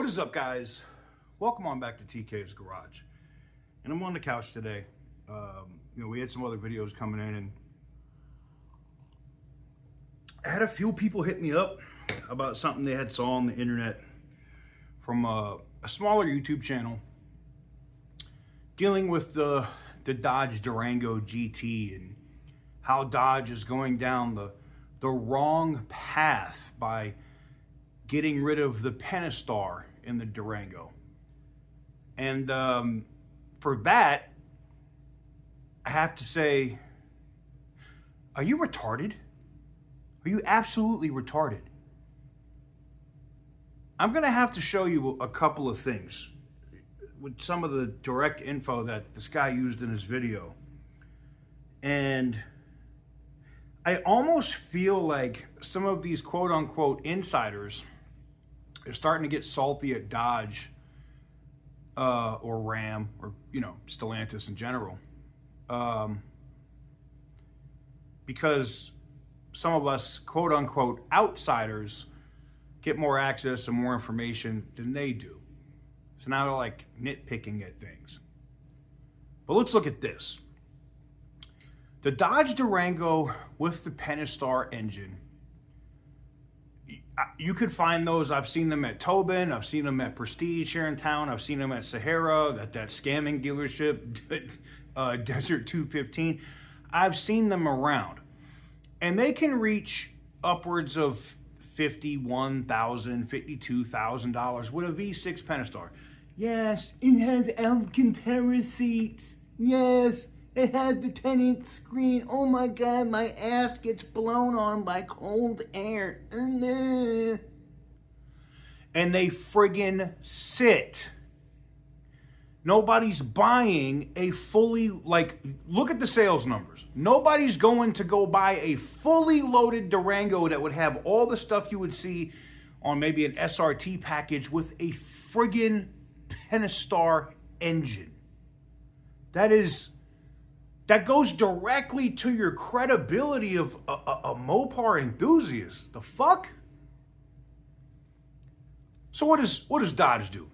What is up, guys? Welcome on back to TK's Garage. And I'm on the couch today. We had some other videos coming in, and I had a few people hit me up about something they had saw on the internet from a smaller YouTube channel dealing with the Dodge Durango GT and how Dodge is going down the wrong path by getting rid of the Pentastar in the Durango. And for that, I have to say, are you retarded? Are you absolutely retarded? I'm going to have to show you a couple of things with some of the direct info that this guy used in his video. And I almost feel like some of these quote-unquote insiders are starting to get salty at Dodge or Ram or, Stellantis in general. Because some of us quote-unquote outsiders get more access and more information than they do. So now they're like nitpicking at things. But let's look at this. The Dodge Durango with the Pentastar engine, you could find those. I've seen them at Tobin. I've seen them at Prestige here in town. I've seen them at Sahara, at that scamming dealership, Desert 215. I've seen them around. And they can reach upwards of $51,000, $52,000 with a V6 Pentastar. Yes, it has Alcantara seats. Yes, it has the 10-inch screen. Oh my God, my ass gets blown on by cold air. And they friggin' sit. Nobody's buying a fully, look at the sales numbers. Nobody's going to go buy a fully loaded Durango that would have all the stuff you would see on maybe an SRT package with a friggin' Pentastar engine. That goes directly to your credibility of a Mopar enthusiast. The fuck? So what does Dodge do?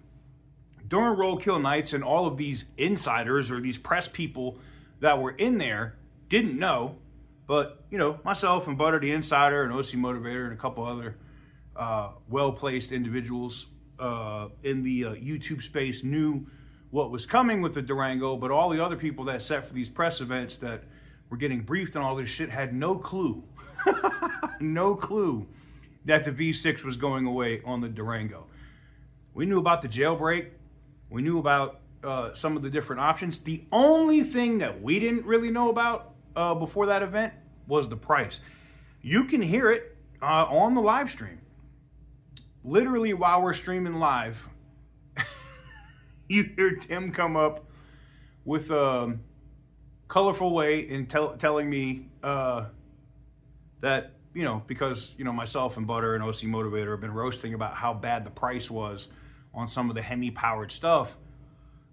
During roadkill nights, and all of these insiders or these press people that were in there didn't know, but myself and Butter the Insider and OC Motivator and a couple other well-placed individuals in the YouTube space knew what was coming with the Durango, but all the other people that sat for these press events that were getting briefed on all this shit had no clue, no clue that the V6 was going away on the Durango. We knew about the jailbreak. We knew about some of the different options. The only thing that we didn't really know about before that event was the price. You can hear it on the live stream. Literally, while we're streaming live, you hear Tim come up with a colorful way in telling me that, because, myself and Butter and OC Motivator have been roasting about how bad the price was on some of the HEMI powered stuff.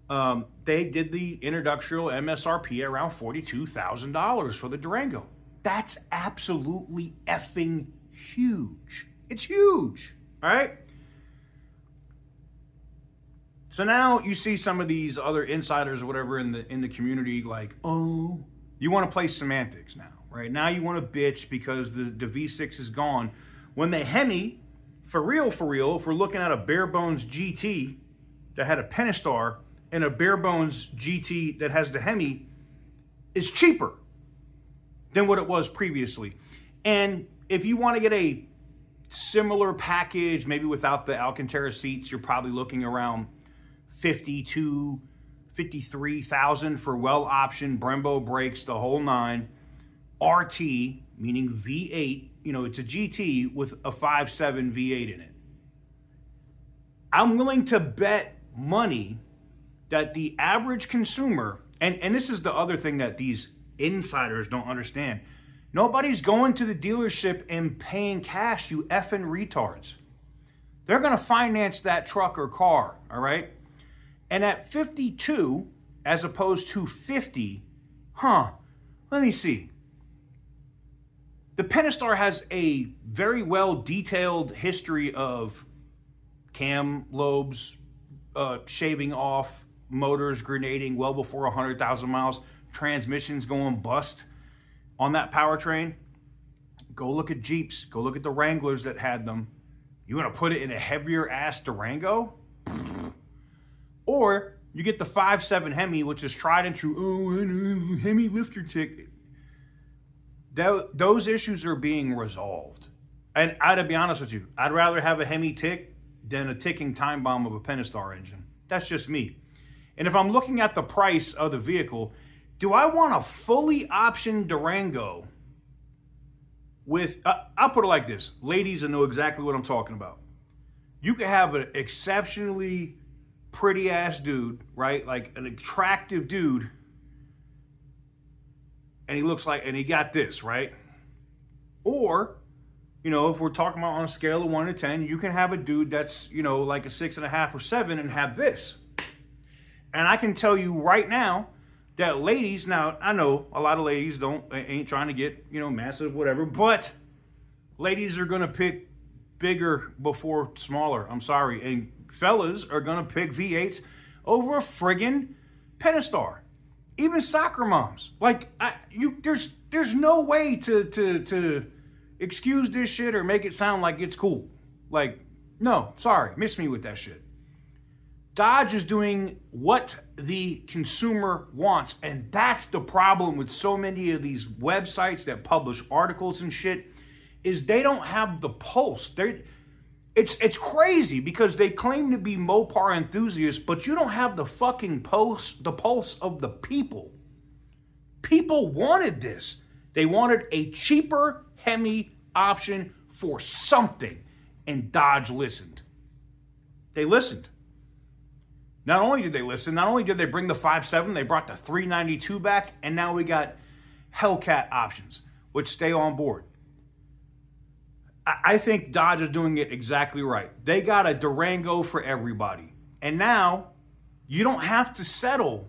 They did the introductory MSRP around $42,000 for the Durango. That's absolutely effing huge. It's huge. All right. So now you see some of these other insiders or whatever in the community like, oh, you want to play semantics now, right? Now you want to bitch because the V6 is gone. When the HEMI, for real, if we're looking at a bare bones GT that had a Pentastar and a bare bones GT that has the HEMI, is cheaper than what it was previously. And if you want to get a similar package, maybe without the Alcantara seats, you're probably looking around $52,000, $53,000 for well-optioned Brembo brakes, the whole nine. RT, meaning V8, it's a GT with a 5.7 V8 in it. I'm willing to bet money that the average consumer, and this is the other thing that these insiders don't understand, nobody's going to the dealership and paying cash, you effing retards. They're going to finance that truck or car, all right? And at 52, as opposed to 50, let me see. The Pentastar has a very well detailed history of cam lobes shaving off, motors grenading well before 100,000 miles, transmissions going bust on that powertrain. Go look at Jeeps. Go look at the Wranglers that had them. You want to put it in a heavier ass Durango? Or you get the 5.7 HEMI, which is tried and true. Oh, HEMI lifter tick. Those issues are being resolved. And to be honest with you, I'd rather have a HEMI tick than a ticking time bomb of a Pentastar engine. That's just me. And if I'm looking at the price of the vehicle, do I want a fully optioned Durango with, I'll put it like this. Ladies will know exactly what I'm talking about. You could have an exceptionally pretty ass dude, right? Like an attractive dude. And he looks like, and he got this, right? Or, you know, if we're talking about on a scale of 1 to 10, you can have a dude that's, you know, like a 6.5 or 7 and have this. And I can tell you right now that ladies, now I know a lot of ladies ain't trying to get, you know, massive, whatever, but ladies are going to pick bigger before smaller. I'm sorry. And fellas are going to pick V8s over a friggin' Pentastar. Even soccer moms. Like, there's no way to excuse this shit or make it sound like it's cool. Like, no, sorry, miss me with that shit. Dodge is doing what the consumer wants, and that's the problem with so many of these websites that publish articles and shit, is they don't have the pulse. It's crazy because they claim to be Mopar enthusiasts, but you don't have the fucking pulse of the people. People wanted this. They wanted a cheaper HEMI option for something, and Dodge listened. They listened. Not only did they listen, not only did they bring the 5.7, they brought the 392 back, and now we got Hellcat options, which stay on board. I think Dodge is doing it exactly right. They got a Durango for everybody. And now you don't have to settle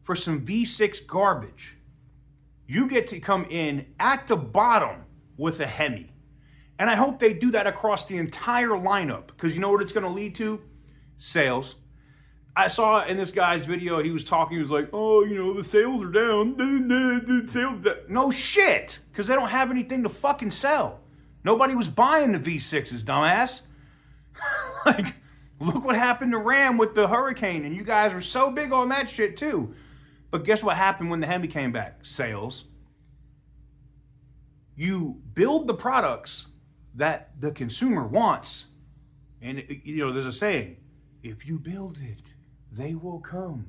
for some V6 garbage. You get to come in at the bottom with a HEMI. And I hope they do that across the entire lineup, because you know what it's going to lead to? Sales. I saw in this guy's video, he was talking, he was like, oh, you know, the sales are down. The sales down. No shit, because they don't have anything to fucking sell. Nobody was buying the V6s, dumbass. Like, look what happened to Ram with the Hurricane, and you guys were so big on that shit too. But guess what happened when the HEMI came back? Sales. You build the products that the consumer wants. And, you know, there's a saying, if you build it, they will come.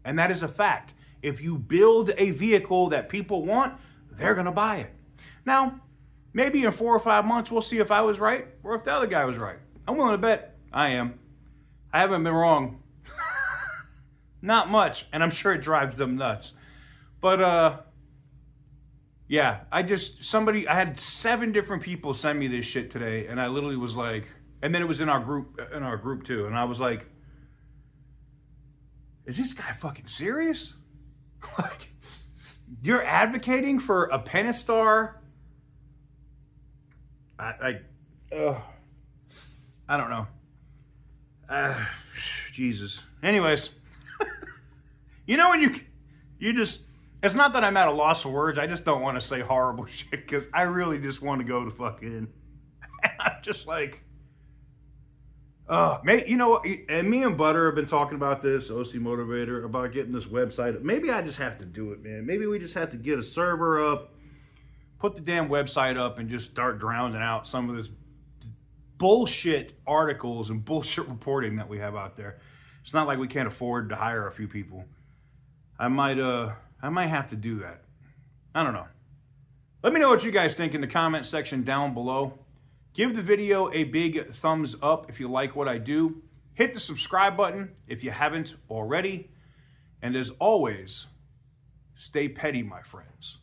And that is a fact. If you build a vehicle that people want, they're going to buy it. Now, maybe in 4 or 5 months, we'll see if I was right or if the other guy was right. I'm willing to bet I am. I haven't been wrong. Not much. And I'm sure it drives them nuts. But, yeah, I had 7 different people send me this shit today. And I literally was like, and then it was in our group too. And I was like, is this guy fucking serious? Like, you're advocating for a Pentastar? I don't know. Jesus. Anyways, you know when you just, it's not that I'm at a loss of words. I just don't want to say horrible shit because I really just want to go to fucking, I'm just like, mate, you know, and me and Butter have been talking about this, OC Motivator, about getting this website. Maybe I just have to do it, man. Maybe we just have to get a server up, put the damn website up, and just start drowning out some of this bullshit articles and bullshit reporting that we have out there. It's not like we can't afford to hire a few people. I might have to do that. I don't know. Let me know what you guys think in the comment section down below. Give the video a big thumbs up if you like what I do. Hit the subscribe button if you haven't already. And as always, stay petty, my friends.